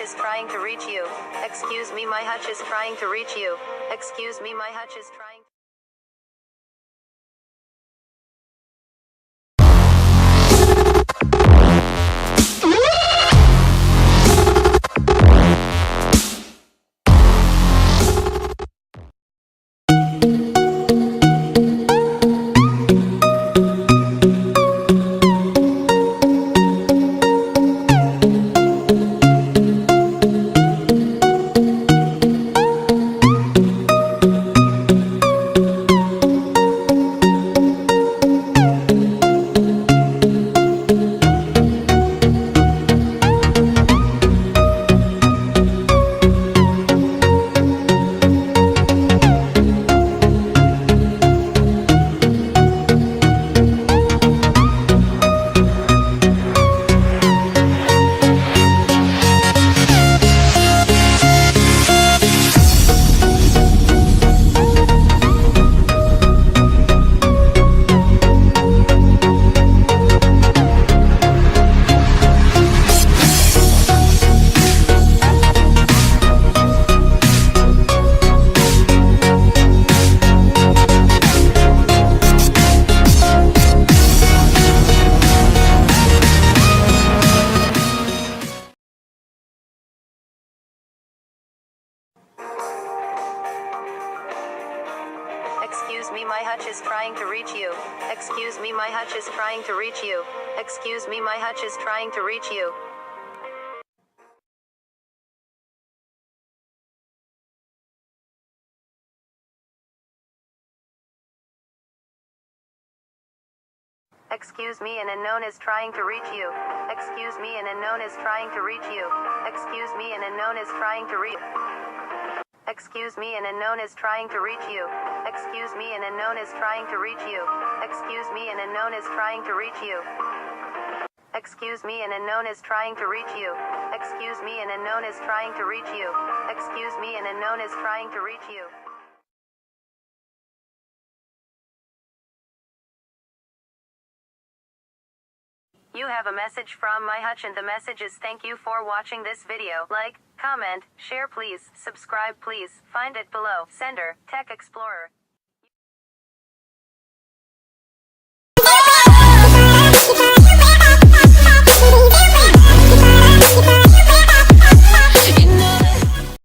is trying to reach you. Excuse me, my hutch is trying to reach you. Excuse me, my hutch is trying. Excuse me, my hutch is trying to reach you. Excuse me, my hutch is trying to reach you. Excuse me, my hutch is trying to reach you. Excuse me, an unknown is trying to reach you. Excuse me, an unknown is trying to reach you. Excuse me, an unknown is trying to reach. Excuse me, an unknown is trying to reach you. Excuse me, an unknown is trying to reach you. Excuse me, an unknown is trying to reach you. Excuse me, an unknown is trying to reach you. Excuse me, an unknown is trying to reach you. Excuse me, an unknown is trying to reach you. You have a message from my hutch, and the message is: thank you for watching this video. Like, comment, share please, subscribe please, find it below. Sender, Tech Explorer.